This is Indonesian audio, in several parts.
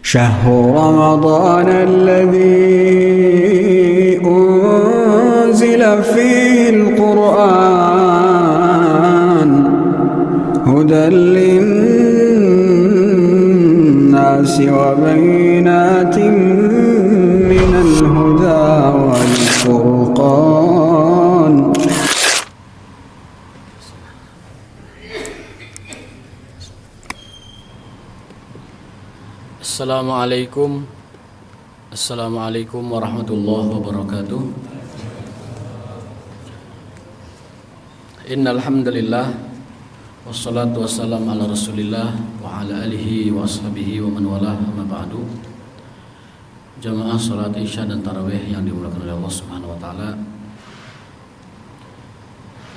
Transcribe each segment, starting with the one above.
شهر رمضان الذي أنزل فيه القرآن هدى للناس وبينات من الهدى والفرقان. Assalamualaikum warahmatullahi wabarakatuh. Innal hamdalillah wassalatu wassalamu ala Rasulillah wa ala alihi wa ashabihi wa man walah, amma ba'du. Jamaah salat Isya dan tarawih yang dimuliakan oleh Allah Subhanahu wa taala.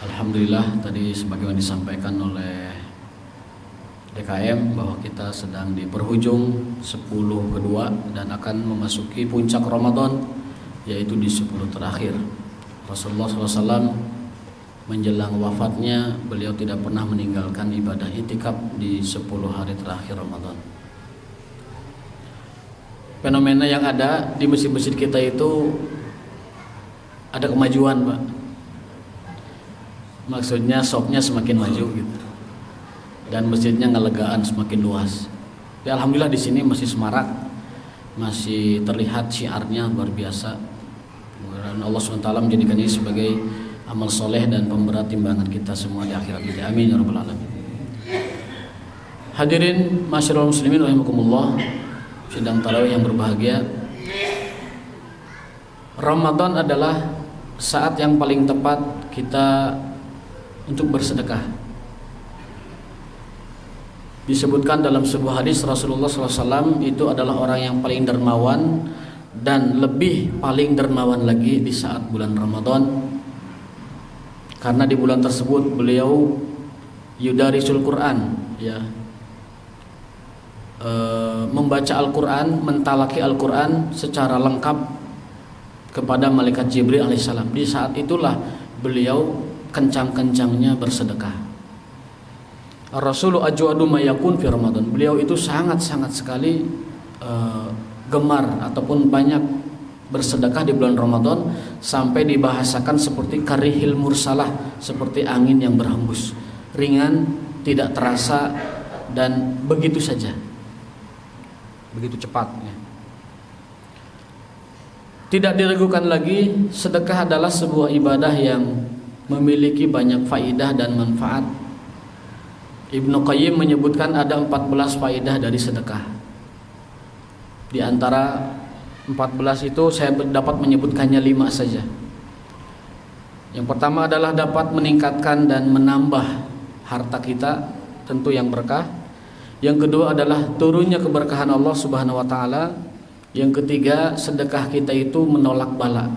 Alhamdulillah, tadi sebagaimana disampaikan oleh DKM bahwa kita sedang di penghujung 10 kedua dan akan memasuki puncak Ramadan, yaitu di 10 terakhir. Rasulullah SAW menjelang wafatnya, beliau tidak pernah meninggalkan ibadah i'tikaf di 10 hari terakhir Ramadan. Fenomena yang ada di masjid-masjid kita itu ada kemajuan, Pak. Maksudnya sopnya semakin maju gitu, dan masjidnya ngelegaan semakin luas. Ya, alhamdulillah di sini masih semarak, masih terlihat syiarnya luar biasa. Mudah-mudahan Allah SWT menjadikan ini sebagai amal soleh dan pemberat timbangan kita semua di akhirat kita. Amin ya rabbal alamin. Hadirin masyarul muslimin rahimakumullah, sidang tarawih yang berbahagia. Ramadan adalah saat yang paling tepat kita untuk bersedekah. Disebutkan dalam sebuah hadis Rasulullah SAW itu adalah orang yang paling dermawan dan lebih paling dermawan lagi di saat bulan Ramadan, karena di bulan tersebut beliau yudarisul Quran, ya, membaca Al-Quran, mentalaki Al-Quran secara lengkap kepada malaikat Jibril alaihissalam. Di saat itulah beliau kencang-kencangnya bersedekah. Rasul ajwadu mayakun fi Ramadan. Beliau itu sangat-sangat sekali gemar ataupun banyak bersedekah di bulan Ramadan, sampai dibahasakan seperti karihil mursalah, seperti angin yang berhembus, ringan, tidak terasa, dan begitu saja, begitu cepat, ya. Tidak diragukan lagi, sedekah adalah sebuah ibadah yang memiliki banyak faidah dan manfaat. Ibnu Qayyim menyebutkan ada 14 faedah dari sedekah. Di antara 14 itu saya dapat menyebutkannya 5 saja. Yang pertama adalah dapat meningkatkan dan menambah harta kita, tentu yang berkah. Yang kedua adalah turunnya keberkahan Allah Subhanahu wa taala. Yang ketiga, sedekah kita itu menolak bala.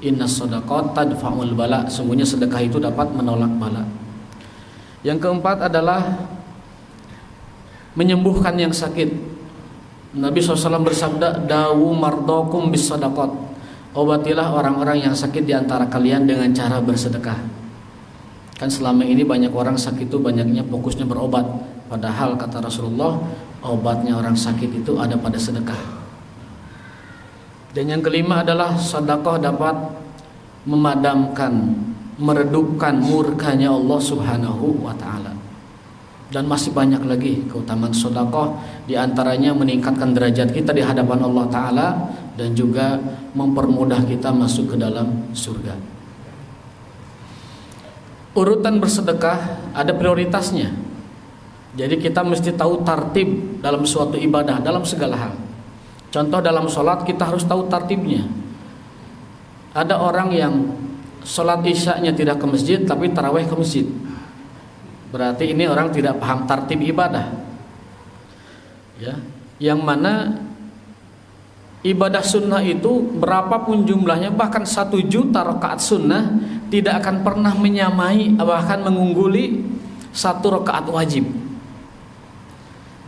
Innas shadaqat tadfa'ul bala. Sungguhnya sedekah itu dapat menolak bala. Yang keempat adalah menyembuhkan yang sakit. Nabi SAW bersabda, dawu mardokum bis sadaqat. Obatilah orang-orang yang sakit di antara kalian dengan cara bersedekah. Kan selama ini banyak orang sakit itu banyaknya fokusnya berobat, padahal kata Rasulullah, obatnya orang sakit itu ada pada sedekah. Dan yang kelima adalah sedekah dapat memadamkan, meredupkan murkanya Allah Subhanahu wa taala. Dan masih banyak lagi keutamaan sedekah, di antaranya meningkatkan derajat kita di hadapan Allah taala dan juga mempermudah kita masuk ke dalam surga. Urutan bersedekah ada prioritasnya. Jadi kita mesti tahu tartib dalam suatu ibadah, dalam segala hal. Contoh dalam sholat kita harus tahu tartibnya. Ada orang yang sholat isya'nya tidak ke masjid tapi tarawih ke masjid. Berarti ini orang tidak paham tartib ibadah, ya. Yang mana ibadah sunnah itu berapapun jumlahnya, bahkan 1 juta rakaat sunnah tidak akan pernah menyamai, bahkan mengungguli 1 rakaat wajib.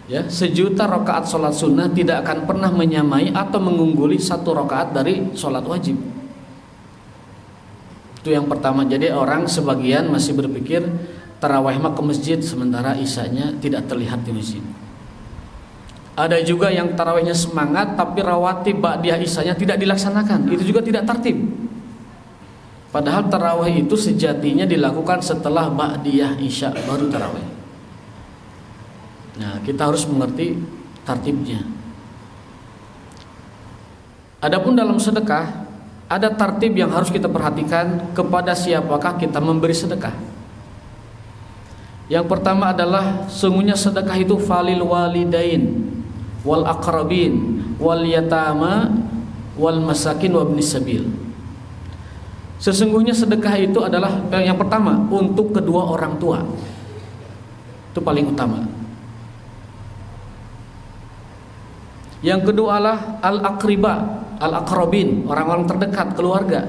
Ya, 1 juta rakaat sholat sunnah tidak akan pernah menyamai atau mengungguli 1 rakaat dari sholat wajib. Itu yang pertama. Jadi orang sebagian masih berpikir tarawih mah ke masjid, sementara isyanya tidak terlihat di masjid. Ada juga yang tarawihnya semangat tapi rawatib ba'diyah isyanya tidak dilaksanakan. Itu juga tidak tertib. Padahal tarawih itu sejatinya dilakukan setelah ba'diyah isya baru tarawih. Nah, kita harus mengerti tertibnya. Adapun dalam sedekah ada tertib yang harus kita perhatikan kepada siapakah kita memberi sedekah. Yang pertama adalah sungguhnya sedekah itu falil walidain wal aqrabin wal yatama wal masakin wa ibnis sabil. Sesungguhnya sedekah itu adalah yang pertama untuk kedua orang tua. Itu paling utama. Yang kedua adalah al-aqriba, al-aqrabin, orang-orang terdekat, keluarga.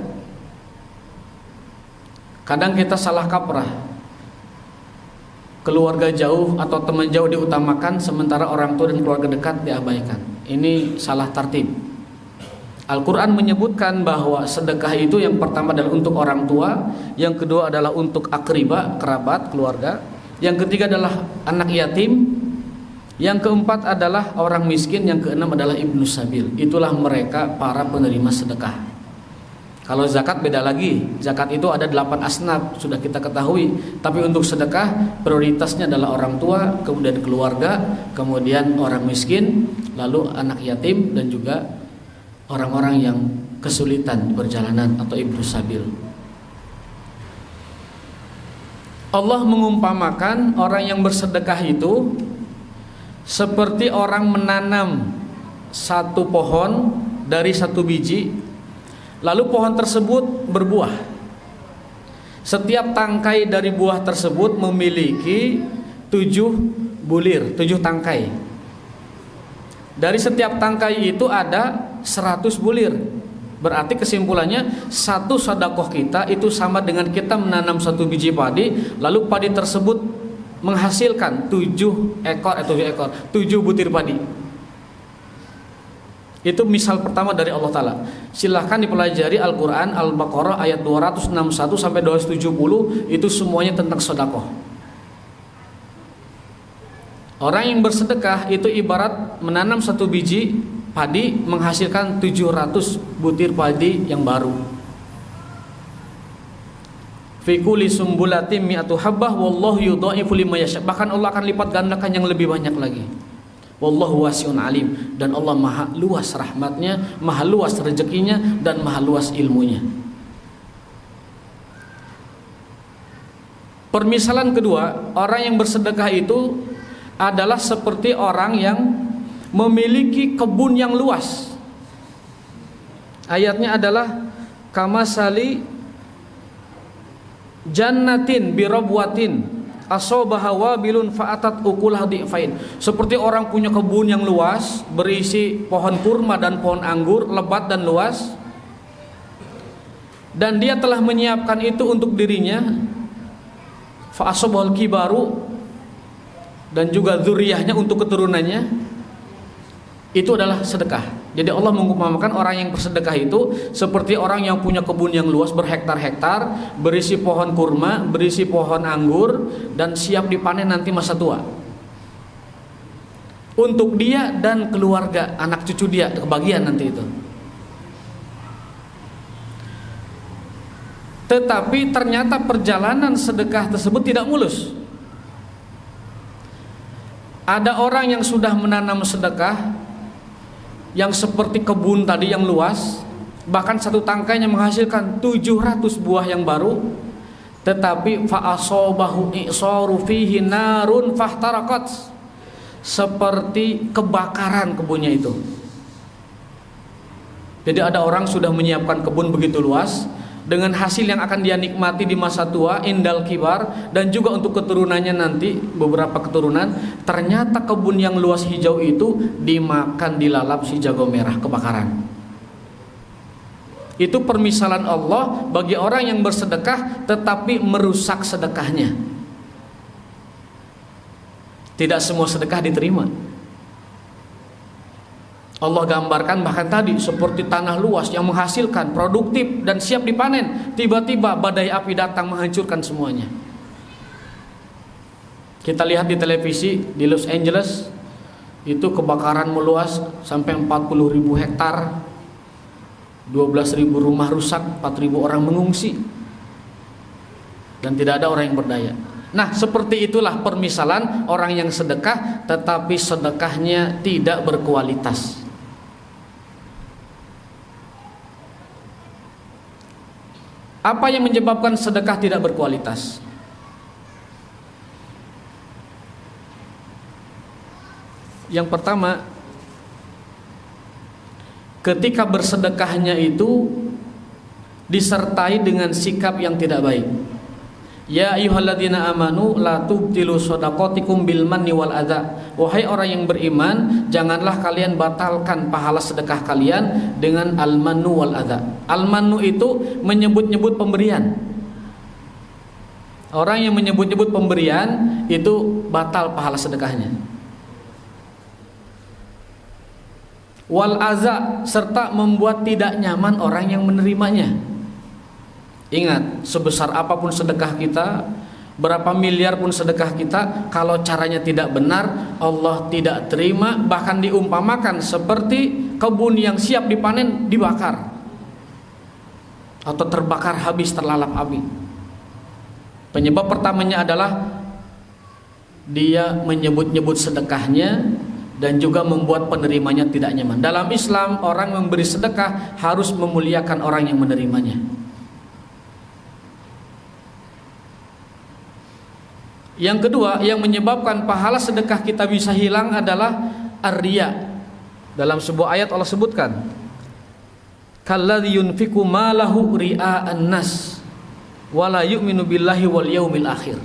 Kadang kita salah kaprah. Keluarga jauh atau teman jauh diutamakan sementara orang tua dan keluarga dekat diabaikan. Ini salah tertib. Al-Quran menyebutkan bahwa sedekah itu yang pertama adalah untuk orang tua, yang kedua adalah untuk akriba, kerabat, keluarga, yang ketiga adalah anak yatim, yang keempat adalah orang miskin, yang keenam adalah ibnu sabil. Itulah mereka para penerima sedekah. Kalau zakat beda lagi. Zakat itu ada 8 asnaf, sudah kita ketahui. Tapi untuk sedekah prioritasnya adalah orang tua, kemudian keluarga, kemudian orang miskin, lalu anak yatim, dan juga orang-orang yang kesulitan perjalanan atau ibnu sabil. Allah mengumpamakan orang yang bersedekah itu seperti orang menanam satu pohon dari satu biji, lalu pohon tersebut berbuah. Setiap tangkai dari buah tersebut memiliki 7 bulir, 7 tangkai. Dari setiap tangkai itu ada 100 bulir. Berarti kesimpulannya satu sedekah kita itu sama dengan kita menanam satu biji padi, lalu padi tersebut menghasilkan 7 butir padi. Itu misal pertama dari Allah Ta'ala. Silahkan dipelajari Al-Quran Al-Baqarah ayat 261 sampai 270. Itu semuanya tentang sedekah. Orang yang bersedekah itu ibarat menanam satu biji padi menghasilkan 700 butir padi yang baru. Fi kulli sumbulatin mi'atu habbah wallahu yudha'ifu liman yasha. Bahkan Allah akan lipat gandakan yang lebih banyak lagi. Wallahu wasi'un alim, dan Allah maha luas rahmatnya, maha luas rezekinya, dan maha luas ilmunya. Permisalan kedua, orang yang bersedekah itu adalah seperti orang yang memiliki kebun yang luas. Ayatnya adalah kamasali jannatin birabwatin asobaha wabilun fa'atat ukulah di'fain. Seperti orang punya kebun yang luas berisi pohon kurma dan pohon anggur, lebat dan luas, dan dia telah menyiapkan itu untuk dirinya, fa'asobahul kibaru, dan juga dzurriyyahnya untuk keturunannya. Itu adalah sedekah. Jadi Allah mengumpamakan orang yang bersedekah itu seperti orang yang punya kebun yang luas berhektar-hektar, berisi pohon kurma, berisi pohon anggur, dan siap dipanen nanti masa tua. Untuk dia dan keluarga, anak cucu dia kebagian nanti itu. Tetapi ternyata perjalanan sedekah tersebut tidak mulus. Ada orang yang sudah menanam sedekah yang seperti kebun tadi yang luas, bahkan satu tangkainya menghasilkan 700 buah yang baru, tetapi fa'asobahu i'saru fihi narun fahtarakat, seperti kebakaran kebunnya itu. Jadi ada orang sudah menyiapkan kebun begitu luas dengan hasil yang akan dia nikmati di masa tua, indal kibar, dan juga untuk keturunannya nanti, beberapa keturunan. Ternyata kebun yang luas hijau itu dimakan, dilalap si jago merah, kebakaran. Itu permisalan Allah bagi orang yang bersedekah tetapi merusak sedekahnya. Tidak semua sedekah diterima. Allah gambarkan bahkan tadi seperti tanah luas yang menghasilkan, produktif dan siap dipanen. Tiba-tiba badai api datang menghancurkan semuanya. Kita lihat di televisi di Los Angeles, itu kebakaran meluas sampai 40.000 hektar, 12.000 rumah rusak, 4.000 orang mengungsi, dan tidak ada orang yang berdaya. Nah, seperti itulah permisalan orang yang sedekah tetapi sedekahnya tidak berkualitas. Apa yang menyebabkan sedekah tidak berkualitas? Yang pertama, ketika bersedekahnya itu disertai dengan sikap yang tidak baik. Ya ayyuhalladzina amanu la tubtilu shadaqatikum bil manni wal adza. Wahai orang yang beriman, janganlah kalian batalkan pahala sedekah kalian dengan al-mannu wal adza. Al-mannu itu menyebut-nyebut pemberian. Orang yang menyebut-nyebut pemberian itu batal pahala sedekahnya. Wal adza, serta membuat tidak nyaman orang yang menerimanya. Ingat, sebesar apapun sedekah kita, berapa miliar pun sedekah kita, kalau caranya tidak benar, Allah tidak terima. Bahkan diumpamakan seperti kebun yang siap dipanen dibakar atau terbakar habis, terlalap api. Penyebab pertamanya adalah dia menyebut-nyebut sedekahnya dan juga membuat penerimanya tidak nyaman. Dalam Islam, orang memberi sedekah harus memuliakan orang yang menerimanya. Yang kedua, yang menyebabkan pahala sedekah kita bisa hilang adalah ar-riya. Dalam sebuah ayat Allah sebutkan, kalladzi yunfiqu malahu ria'an nas wa la yu'minu billahi wal yaumil akhir.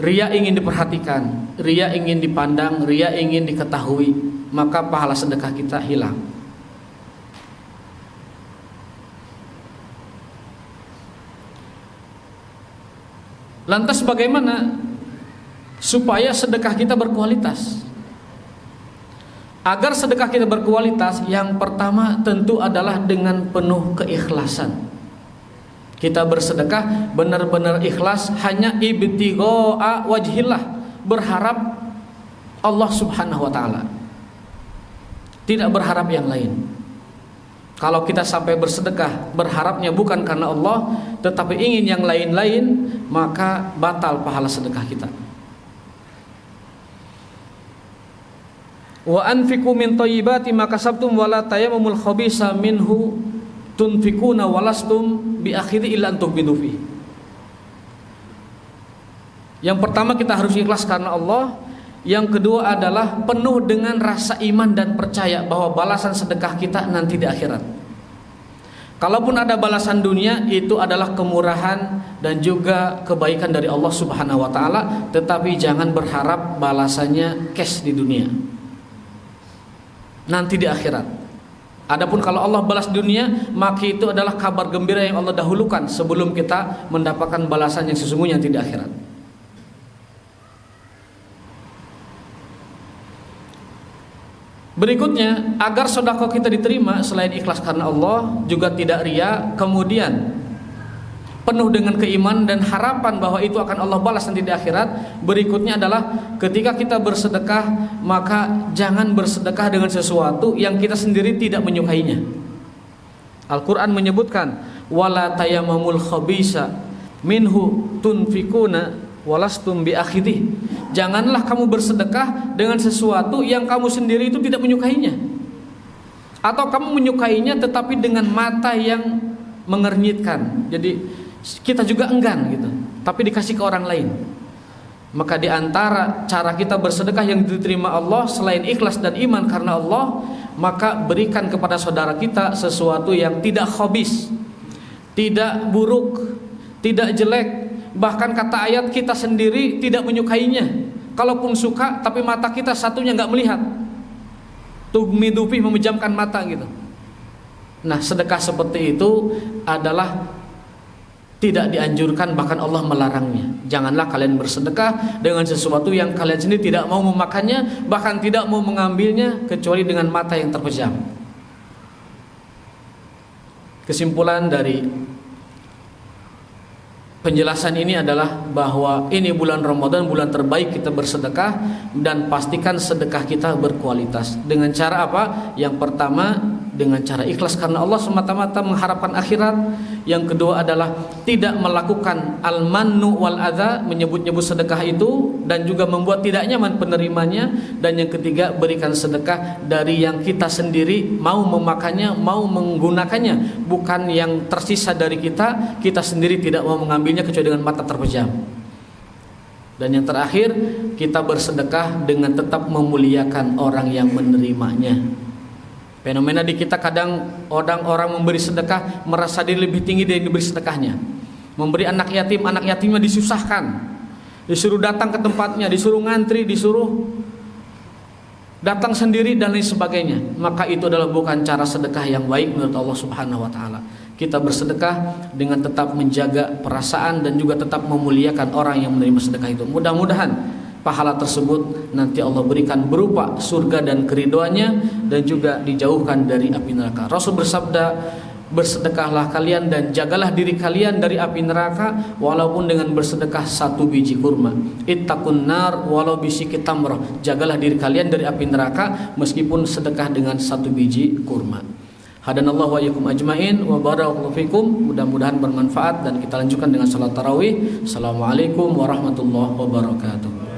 Riya ingin diperhatikan, riya ingin dipandang, riya ingin diketahui, maka pahala sedekah kita hilang. Lantas bagaimana supaya sedekah kita berkualitas? Agar sedekah kita berkualitas, yang pertama tentu adalah dengan penuh keikhlasan. Kita bersedekah benar-benar ikhlas, hanya ibtigha'a wajhillah, berharap Allah Subhanahu wa taala. Tidak berharap yang lain. Kalau kita sampai bersedekah berharapnya bukan karena Allah tetapi ingin yang lain-lain, maka batal pahala sedekah kita. Wa anfiqu min thayyibati ma kasabtum wa la tayammumul khabisa minhu tunfikuna walastum bi akhiri illa antum bidufi. Yang pertama, kita harus ikhlas karena Allah. Yang kedua adalah penuh dengan rasa iman dan percaya bahwa balasan sedekah kita nanti di akhirat. Kalaupun ada balasan dunia, itu adalah kemurahan dan juga kebaikan dari Allah Subhanahu wa taala, tetapi jangan berharap balasannya cash di dunia, nanti di akhirat. Adapun kalau Allah balas dunia, maka itu adalah kabar gembira yang Allah dahulukan sebelum kita mendapatkan balasan yang sesungguhnya nanti di akhirat. Berikutnya, agar sedekah kita diterima, selain ikhlas karena Allah, juga tidak riya, kemudian penuh dengan keimanan dan harapan bahwa itu akan Allah balas nanti di akhirat. Berikutnya adalah ketika kita bersedekah, maka jangan bersedekah dengan sesuatu yang kita sendiri tidak menyukainya. Al-Quran menyebutkan, wala tayammamul khabisa minhu tunfikuna walastum bi akhidih. Janganlah kamu bersedekah dengan sesuatu yang kamu sendiri itu tidak menyukainya, atau kamu menyukainya tetapi dengan mata yang mengernyitkan. Jadi kita juga enggan gitu, tapi dikasih ke orang lain. Maka di antara cara kita bersedekah yang diterima Allah selain ikhlas dan iman karena Allah, maka berikan kepada saudara kita sesuatu yang tidak khabis, tidak buruk, tidak jelek. Bahkan kata ayat, kita sendiri tidak menyukainya. Kalaupun suka, tapi mata kita satunya nggak melihat. Tugmidufi, memejamkan mata gitu. Nah, sedekah seperti itu adalah tidak dianjurkan, bahkan Allah melarangnya. Janganlah kalian bersedekah dengan sesuatu yang kalian sendiri tidak mau memakannya, bahkan tidak mau mengambilnya kecuali dengan mata yang terpejam. Kesimpulan dari Penjelasan ini adalah bahwa ini bulan Ramadan, bulan terbaik kita bersedekah, dan pastikan sedekah kita berkualitas. Dengan cara apa? Yang pertama, dengan cara ikhlas karena Allah semata-mata, mengharapkan akhirat. Yang kedua adalah tidak melakukan al-mannu wal adza, menyebut-nyebut sedekah itu dan juga membuat tidak nyaman penerimanya. Dan yang ketiga, berikan sedekah dari yang kita sendiri mau memakannya, mau menggunakannya, bukan yang tersisa dari kita sendiri tidak mau mengambilnya kecuali dengan mata terpejam. Dan yang terakhir, kita bersedekah dengan tetap memuliakan orang yang menerimanya. Fenomena di kita kadang orang memberi sedekah merasa diri lebih tinggi dari diberi sedekahnya. Memberi anak yatimnya disusahkan, disuruh datang ke tempatnya, disuruh ngantri, disuruh datang sendiri dan lain sebagainya. Maka itu adalah bukan cara sedekah yang baik menurut Allah Subhanahu wa taala. Kita bersedekah dengan tetap menjaga perasaan dan juga tetap memuliakan orang yang menerima sedekah itu. Mudah-mudahan pahala tersebut nanti Allah berikan berupa surga dan keridhoannya, dan juga dijauhkan dari api neraka. Rasul bersabda, bersedekahlah kalian dan jagalah diri kalian dari api neraka walaupun dengan bersedekah 1 biji kurma. Ittaqun nar walau bisyikki tamrah. Jagalah diri kalian dari api neraka meskipun sedekah dengan 1 biji kurma. Hadanallahu wa iyyakum ajmain wa barakallahu fikum. Mudah-mudahan bermanfaat, dan kita lanjutkan dengan salat tarawih. Assalamualaikum warahmatullahi wabarakatuh.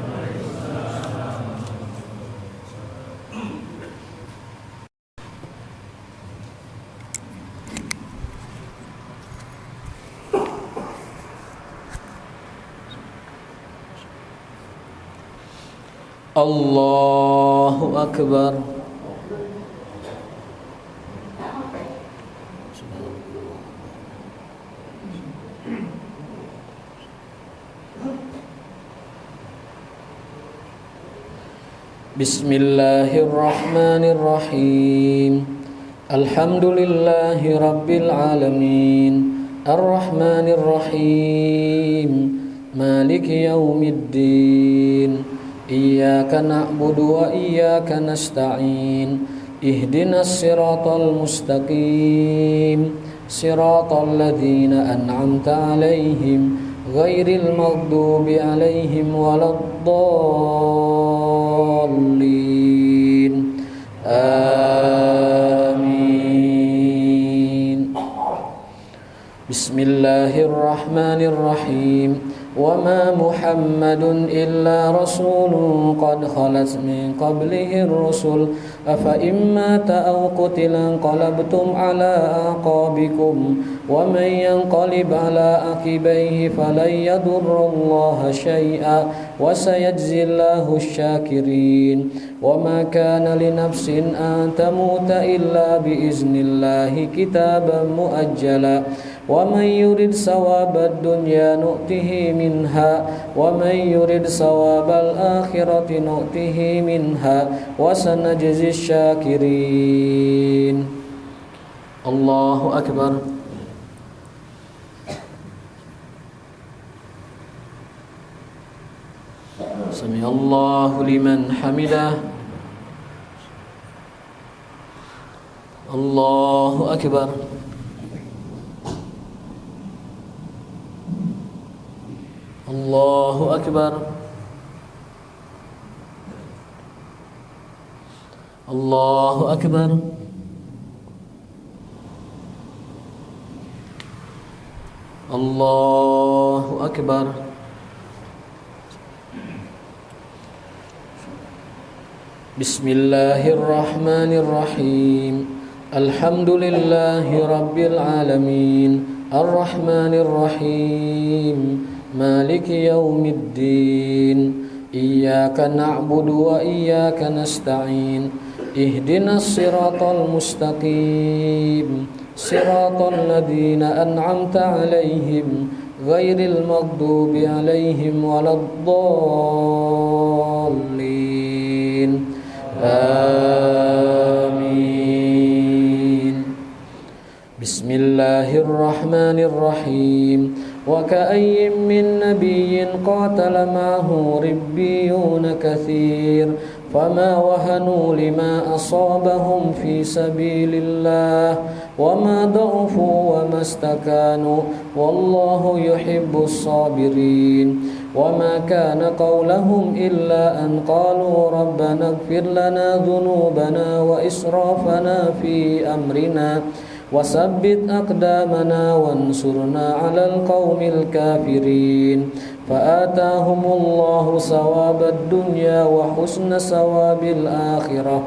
Allahu Akbar. Bismillahirrahmanirrahim. Alhamdulillahi rabbil alamin. Ar-Rahmanir-Rahim. Maliki yaumiddin. Iyyaka na'budu wa iyyaka nasta'in. Ihdinas siratal mustaqim. Siratal ladzina an'amta 'alaihim ghairil maghdubi 'alaihim waladdallin. Amin. Bismillahirrahmanirrahim. وما محمد إلا رسول قد خلت من قبله الرسل أفإن مات أو قتل انقلبتم على أعقابكم ومن ينقلب على عقبيه فلن يضر الله شيئا وسيجزي الله الشاكرين وما كان لنفس أن تموت إلا بإذن الله كتابا مؤجلا ومن يرد ثواب الدنيا نؤته منها ومن يرد ثواب الآخرة نؤته منها وسنجزي الشاكرين. الله أكبر. سمع الله لمن حمده. الله أكبر. الله أكبر. الله أكبر. الله أكبر. بسم الله الرحمن الرحيم. الحمد لله رب العالمين. الرحمن الرحيم. مالك يوم الدين. إياك نعبد وإياك نستعين. اهدنا الصراط المستقيم. صراط الذين أنعمت عليهم غير المغضوب عليهم ولا الضالين. آمين. بسم الله الرحمن الرحيم. وكأي من نبي قاتل معه ربيون كثير فما وهنوا لما أصابهم في سبيل الله وما ضعفوا وما استكانوا والله يحب الصابرين وما كان قولهم إلا أن قالوا ربنا اغفر لنا ذنوبنا وإسرافنا في أمرنا وثبت أقدامنا وانصرنا على القوم الكافرين فآتاهم الله ثواب الدنيا وحسن ثواب الآخرة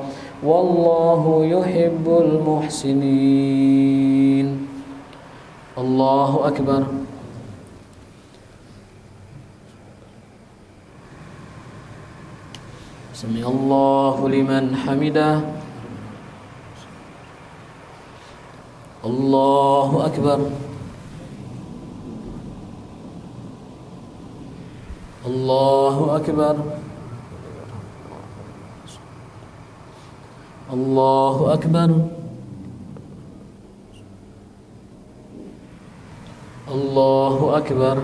والله يحب المحسنين. الله أكبر. سمع الله لمن حمده. الله أكبر. الله أكبر. الله أكبر. الله أكبر.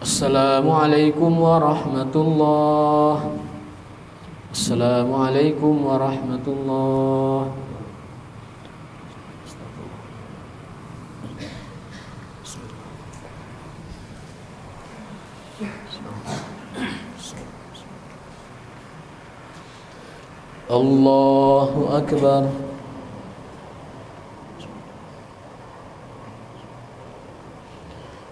Assalamualaikum warahmatullahi. Assalamualaikum warahmatullahi. Allahu Akbar.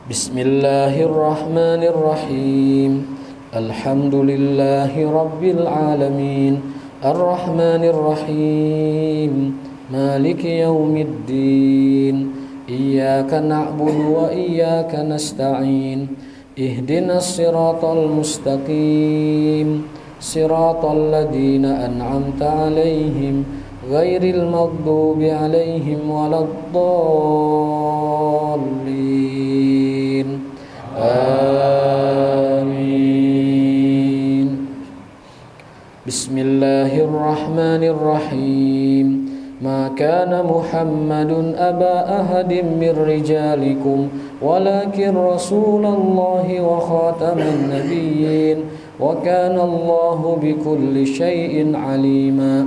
Bismillahirrahmanirrahim. Alhamdulillahi rabbil alamin. Arrahmanirrahim. Maliki yaumiddin. Iyyaka na'budu wa iyyaka nasta'in. Ihdinas siratal mustaqim. Siratal ladzina an'amta 'alaihim ghairil maghdubi 'alaihim waladdallin. Amin. Bismillahirrahmanirrahim. Ma kana Muhammadun aba ahadin min rijalikum walakin Rasulallahi wa khataman nabiyyin wa kana Allahu bikulli syai'in 'alima.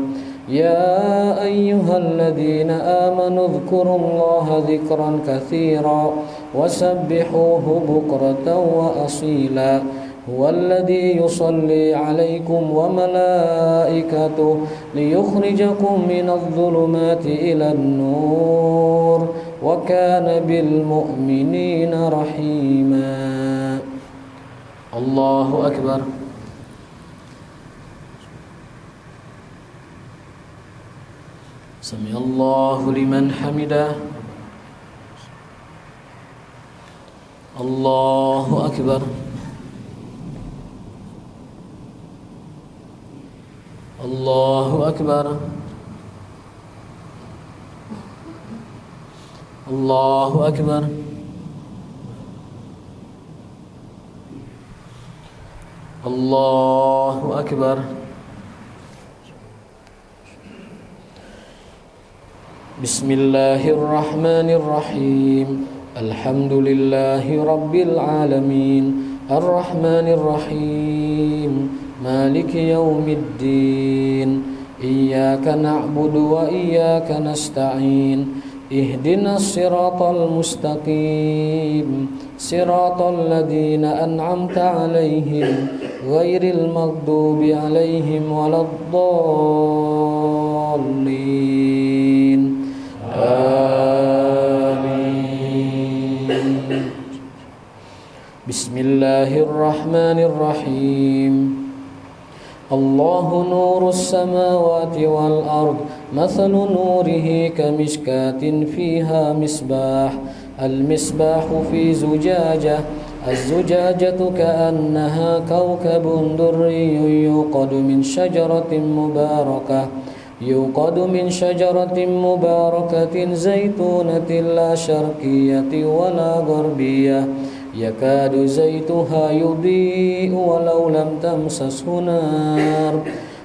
Ya ayyuhalladzina amanu dzkurullaha dzikran katsiran wasabbihuhu bukratan wa asila. Huwallazi yusalli 'alaikum wa malaikatuhu liyukhrijakum minadh dhulumati ilan nur wa kana bil mu'minina rahima. Allahu akbar. Sami Allahu liman hamidah. Allahu akbar. Allahu akbar. Allahu akbar. Allahu akbar. Bismillahirrahmanirrahim. Alhamdulillahi rabbil alamin. Arrahmanirrahim. Maliki yaumiddin. Iyyaka na'budu wa iyyaka nasta'in. Ihdinas siratal mustaqim. Siratal ladzina an'amta 'alaihim ghairil maghdubi 'alaihim waladdallin. Amin. Bismillahirrahmanirrahim. Allahu nurus samawati wal ard. Mathalu nurihi kamishkatin fiha misbah. Al-misbahu fi zujajah. Az-zujajatu ka'annaha kawkabun durriyyun yuqadu min syajaratin mubarakah. يوقد من شجرة مباركة زيتونة لا شرقية ولا غربية يكاد زيتها يضيء ولو لم تمسسه نار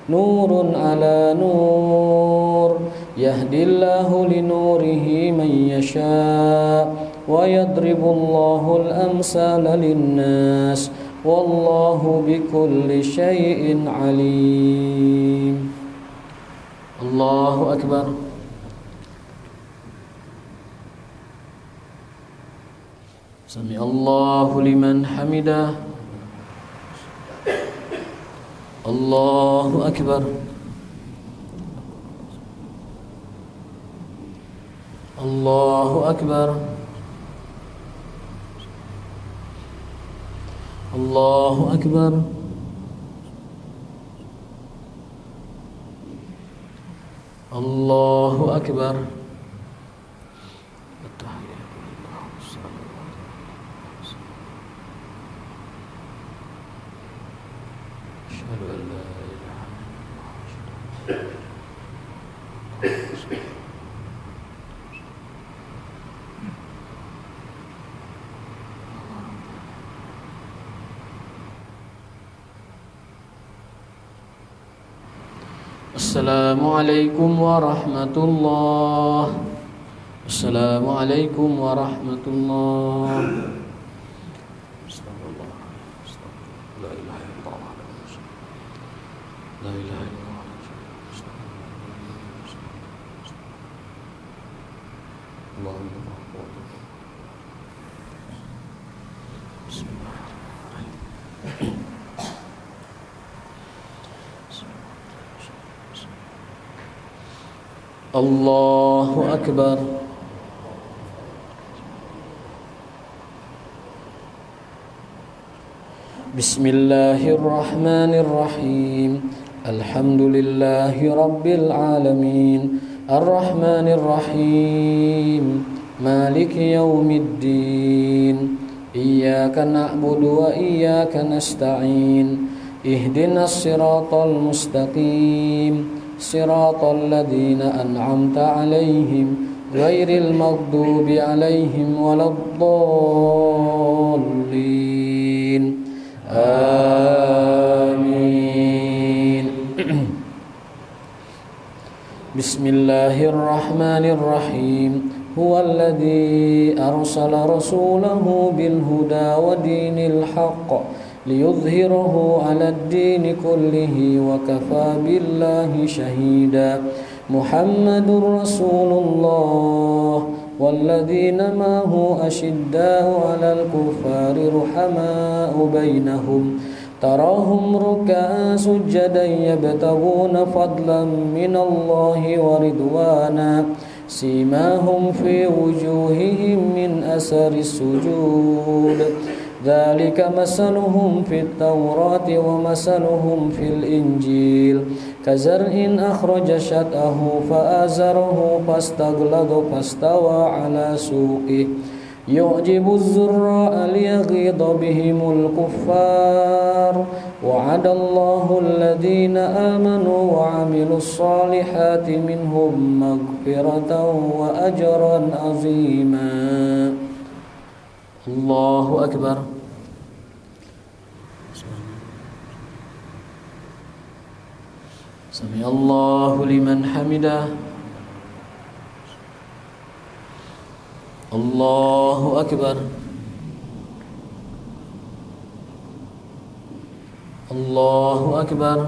نور على نور يهدي الله لنوره من يشاء ويضرب الله الأمثال للناس والله بكل شيء عليم. الله أكبر. سمع الله لمن حمده. الله أكبر. الله أكبر. الله أكبر. الله أكبر. أشهد أن لا إله إلا الله. Assalamualaikum warahmatullah. Assalamualaikum warahmatullah. Astagfirullah. La ilaha illallah. La ilaha illallah. Allahumma Allahu Akbar. Bismillahirrahmanirrahim. Alhamdulillahi Rabbil alamin. Ar-Rahmanirrahim. Maliki yaumiddin. Iyyaka na'budu wa iyyaka nasta'in. Ihdinas siratal mustaqim. Siratal ladzina an'amta 'alaihim ghairil maghdubi 'alaihim waladdallin. Amin. Bismillahirrahmanirrahim. Huwallazi arsala rasulahu bil huda wa dinil haqq liyudhhirahu 'alad dini kullihi wa kafaa billahi shahida. Muhammadur Rasulullah walladzina ma'ahu ashidda'u 'alal kuffari ruhamaa'u bainahum tarahum ruk'an sujjadan yabtaghuna fadlan minallahi wa ridwana simahum fi wujuhihim min asaris sujud. Dzalika masaluhum fit Taurati wa masaluhum fil Injil kazar'in akhraja syat'ahu fa'azarahu fastaghlada fastawa 'ala suqihi yu'jibu az-zurra'a liyaghidha bihimul kuffar wa'adallahu alladhina amanu wa 'amilus solihati minhum maghfiratan wa ajran 'azima. Allahu Akbar. Sami Allahu liman hamidah. Allahu Akbar. Allahu Akbar.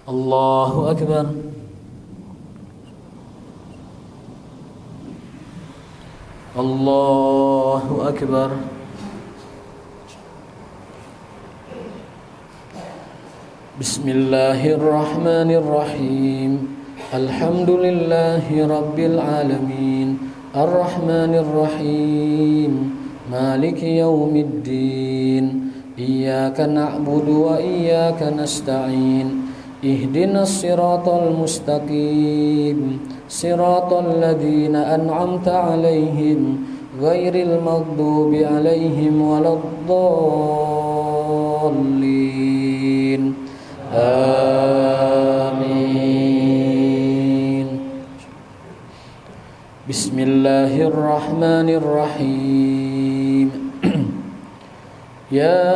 Allahu Akbar. Allahu Akbar. Bismillahirrahmanirrahim. Alhamdulillahi Rabbil alamin. Ar-Rahmanirrahim. Maliki yaumiddin. Iyyaka na'budu wa iyyaka nasta'in. Ihdinas siratal mustaqim. Siratal ladzina an'amta 'alaihim ghairil maghdubi 'alaihim waladdallin. آمين. بسم الله الرحمن الرحيم. يا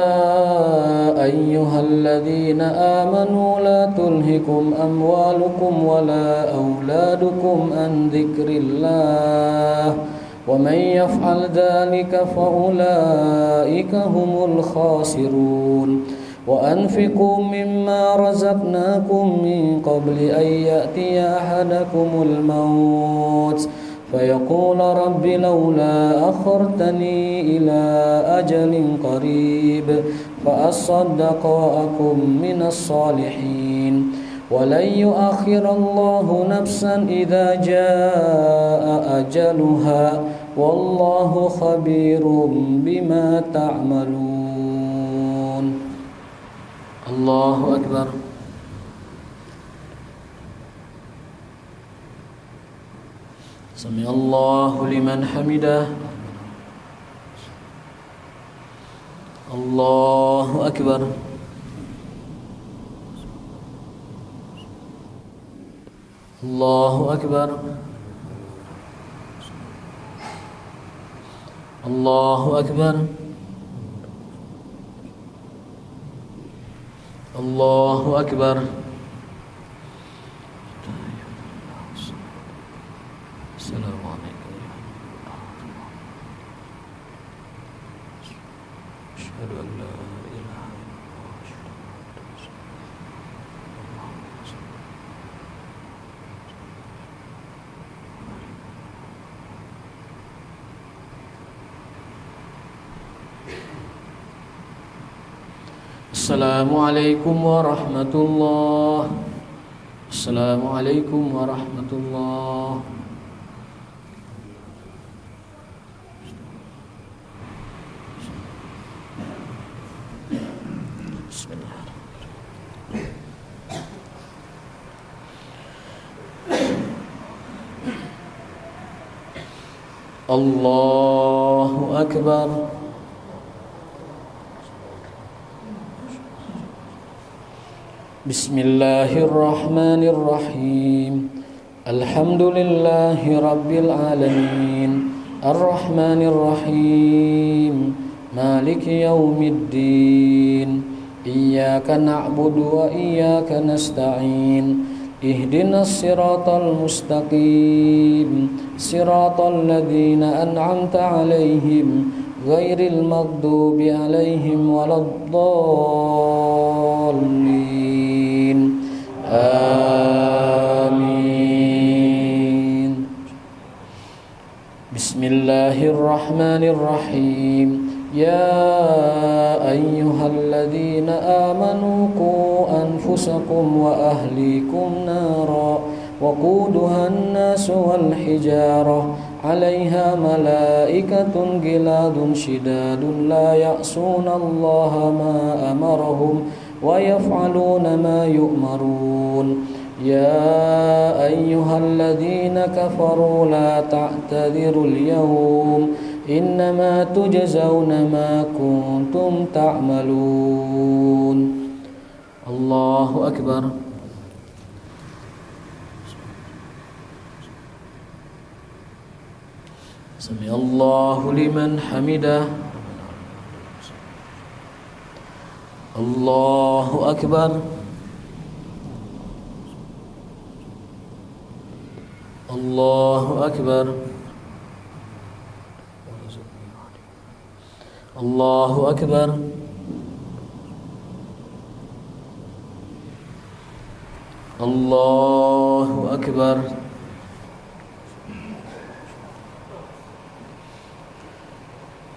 أيها الذين آمنوا لا تلهكم أموالكم ولا أولادكم عن ذكر الله ومن يفعل ذلك فأولئك هم الخاسرون. وأنفقوا مما رزقناكم من قبل أن يأتي أحدكم الموت فيقول رب لولا أخرتني إلى أجل قريب فأصدق وأكن من الصالحين ولن يؤخر الله نفسا إذا جاء أجلها والله خبير بما تعملون. الله أكبر. سمع الله لمن حمده. الله أكبر. الله أكبر. الله أكبر. الله أكبر. السلام عليكم. أشهد أن لا إله Assalamualaikum warahmatullahi. Assalamualaikum warahmatullahi. Allahu Akbar. Bismillahirrahmanirrahim. Alhamdulillahi rabbil alamin. Arrahmanirrahim. Maliki yaumiddin. Iyyaka na'budu wa iyyaka nasta'in. Ihdinas siratal mustaqim. Siratal ladzina an'amta 'alaihim ghairil maghdubi 'alaihim waladdallin. Amin. Bismillahirrahmanirrahim. Ya ayyuhalladzina amanu qu anfusakum wa ahlikum nara waquduha an-nasu wal hijarah 'alaiha malaikatun giladun shidadun la ya'suna Allaha ma amarahum wa yaf'aluna ma yu'marun. Ya ayyuhalladzina kafaru la ta'tadhirul yawm innama tujzauna ma kuntum ta'malun. Allahu Akbar. Sami Allahu liman hamidah. Allahu Akbar. Allahu Akbar. Allahu Akbar. Allahu Akbar.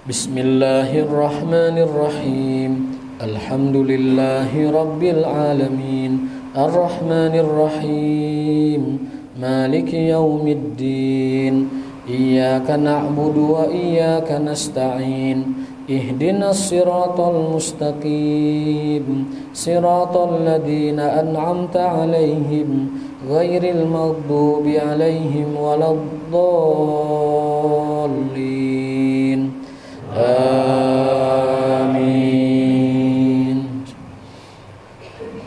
Bismillahirrahmanirrahim. Alhamdulillahi rabbil alamin. Arrahmanirrahim. Maliki yaumiddin. Iyyaka na'budu wa iyyaka nasta'in. Ihdinas siratal mustaqim. Siratal ladzina an'amta 'alaihim ghairil maghdubi 'alaihim waladdallin. Amin.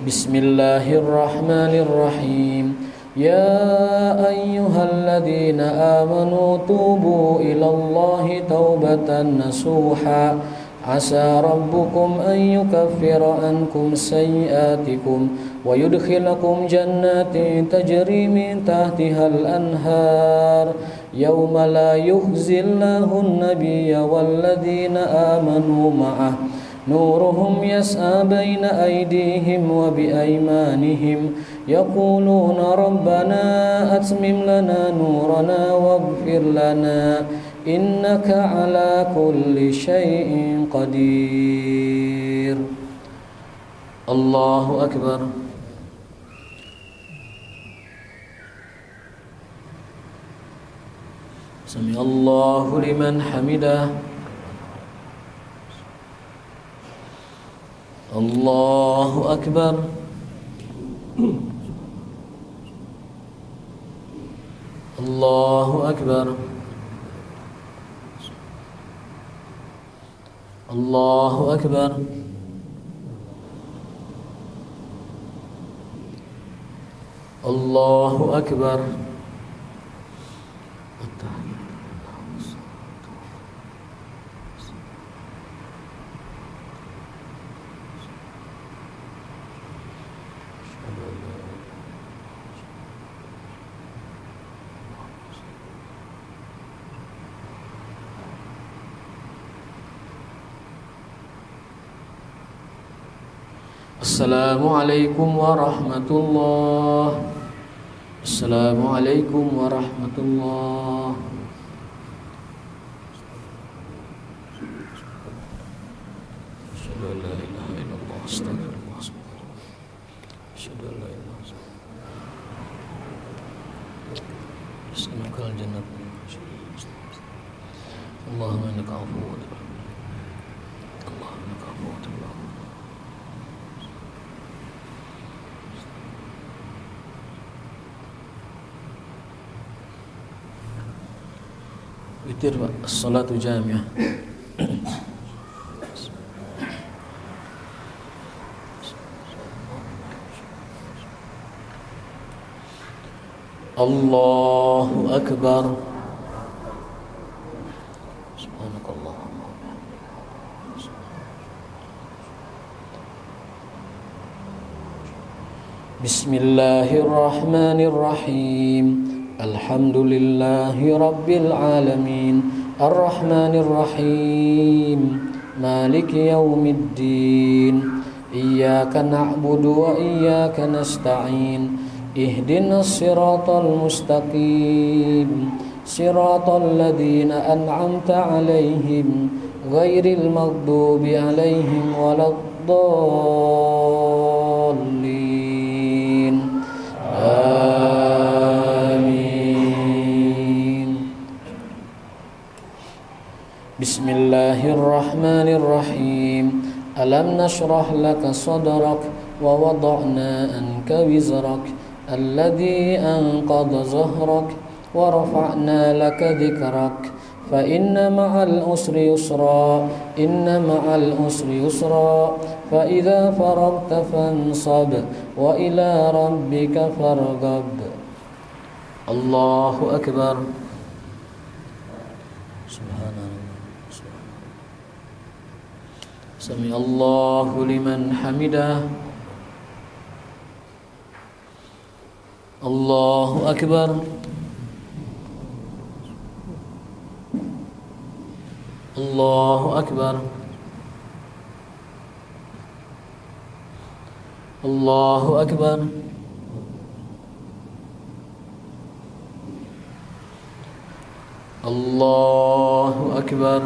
Bismillah. Bismillahirrahmanirrahim. Ya ayyuhalladzina amanu tubu ilallahi taubatan nasuha. Asa rabbukum an yukaffira ankum sayyi'atikum wa yudkhilakum jannatin tajri min tahtihal anhar yawma la yukhzillahu an-nabiyya walladzina amanu ma'ah nuruhum yas'a baina aydihim wa biaymanihim yaquluna rabbana atmim lana nurana waghfir lana innaka ala kulli syai'in qadir. Allahu akbar. Sami Allahu liman hamidah. Allahu akbar. Allahu akbar. Allahu akbar. Allahu akbar. Assalamualaikum warahmatullahi. Assalamualaikum warahmatullahi. Asyhadu an la ilaha illallah astagfirullah. Asyhadu an la ilaha illallah. As'alukal jannah. Allahumma innaka afuwwun. Allahumma innaka afuwwun. Witir Pak, salatu jamiah. Allahu akbar. Subhanakallahumma. Bismillahirrahmanirrahim. Alhamdulillahi rabbil alamin. Ar-Rahmanir Rahim. Maliki yaumiddin. Iyyaka na'budu wa iyyaka nasta'in. Ihdinas siratal mustaqim. Siratal ladzina an'amta 'alaihim ghairil maghdubi 'alaihim waladdallin. Bismillahirrahmanirrahim. Alam nashrah laka sadrak wa wada'na anka wizrak alladhi anqadha zahrak wa rafa'na laka dhikrak fa inna ma'al usri yusra inna ma'al usri yusra fa idza faragta fansab wa ila rabbika farghab. Allahu akbar. Subhanallah. Sami Allahu liman hamidah. Allahu akbar. Allahu akbar. Allahu akbar. Allahu akbar.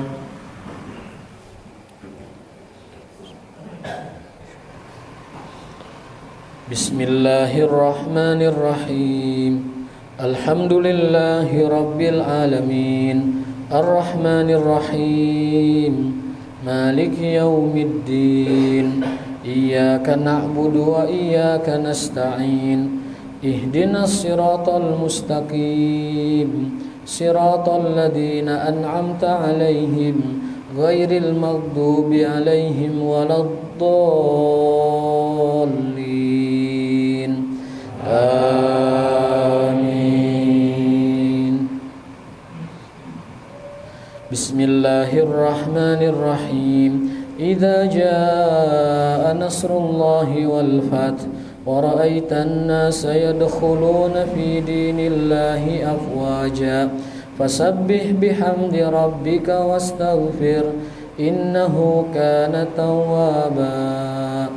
Bismillahirrahmanirrahim. Alhamdulillahi rabbil alamin. Ar-Rahmanir Rahim. Maliki yaumiddin. Iyyaka na'budu wa iyyaka nasta'in. Ihdinas siratal mustaqim. Siratal ladzina an'amta 'alaihim ghairil maghdubi 'alaihim waladdallin. Amin. Bismillahirrahmanirrahim. Idza jaa nasrullahi wal fath wa ra'aitan nasa yadkhuluna fi dinillahi afwaja fasabbih bihamdi rabbika wastaghfir innahu kana tawwaba.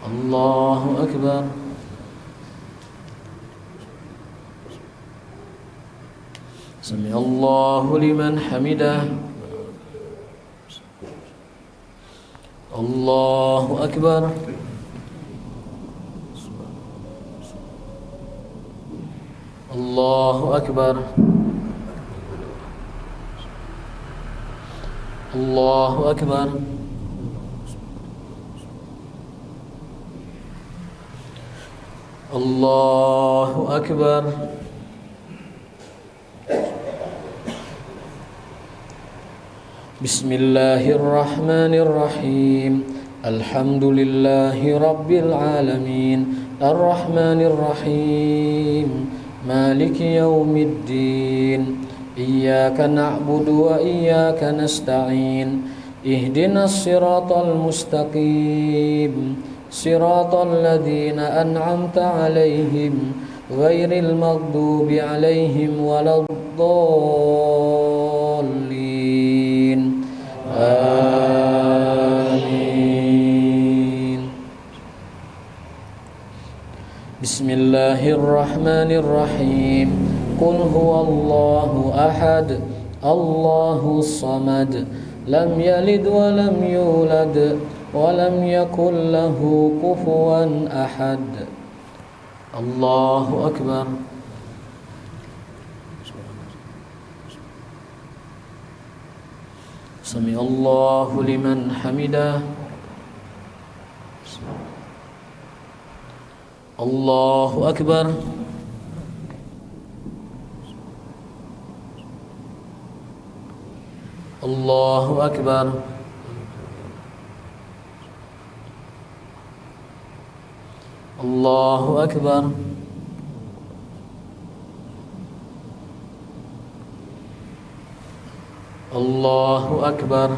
Allahu akbar. Sami Allahu liman hamidah. Allahu akbar. Allahu akbar. Allahu akbar. Allahu akbar. Bismillahirrahmanirrahim. Alhamdulillahi rabbil alamin. Arrahmanirrahim. Maliki yaumiddin. Iyyaka na'budu wa iyyaka nasta'in. Ihdinas siratal mustaqim. Siratal ladzina an'amta 'alaihim ghairil maghdubi 'alaihim waladdallin. Amin. Bismillahirrahmanirrahim. Qul huwallahu ahad. Allahus samad. Lam yalid wa lam yulad wa lam yakul lahu kufuwan ahad. Allahu akbar. Sami Allahu liman hamidah. Allahu akbar. Allahu akbar. Allahu akbar. Allahu akbar.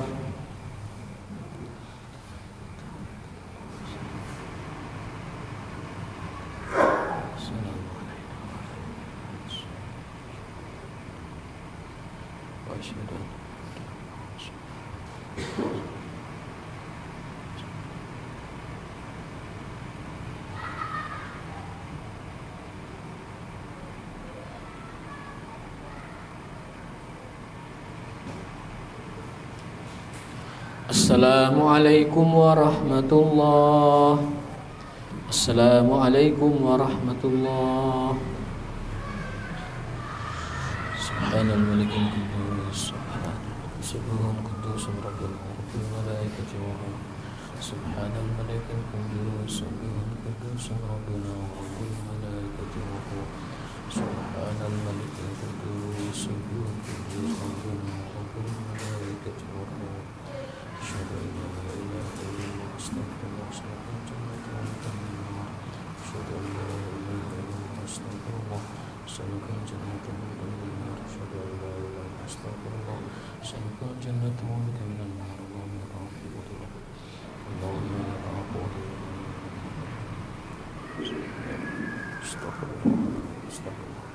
Assalamualaikum warahmatullah. Assalamualaikum warahmatullah. Subhanal malikil quddus. Subhanal quddus rabbil malaikati wa ruh. Subhanal malikil quddus. Subhanal quddus rabbil malaikati wa ruh. Subhanal malikil quddus. Subhanal quddus rabbil malaikati wa ruh. Asyhadu an la ilaha illallah astaghfirullah asyhadu an la ilaha illallah astaghfirullah salukal jannata wa nar asyhadu an la ilaha astaghfirullah salukal jannata wa nar Allahumma ta'afudullah Allahumma ta'afudullah Astaghfirullah Astaghfirullah.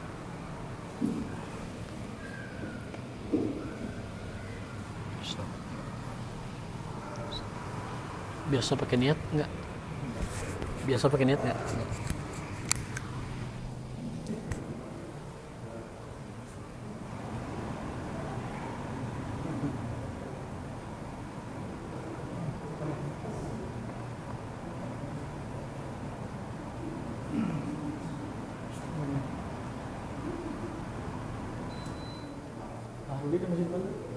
Biasa pakai niat enggak? Biasa pakai niat enggak? Ahli di masjid mana?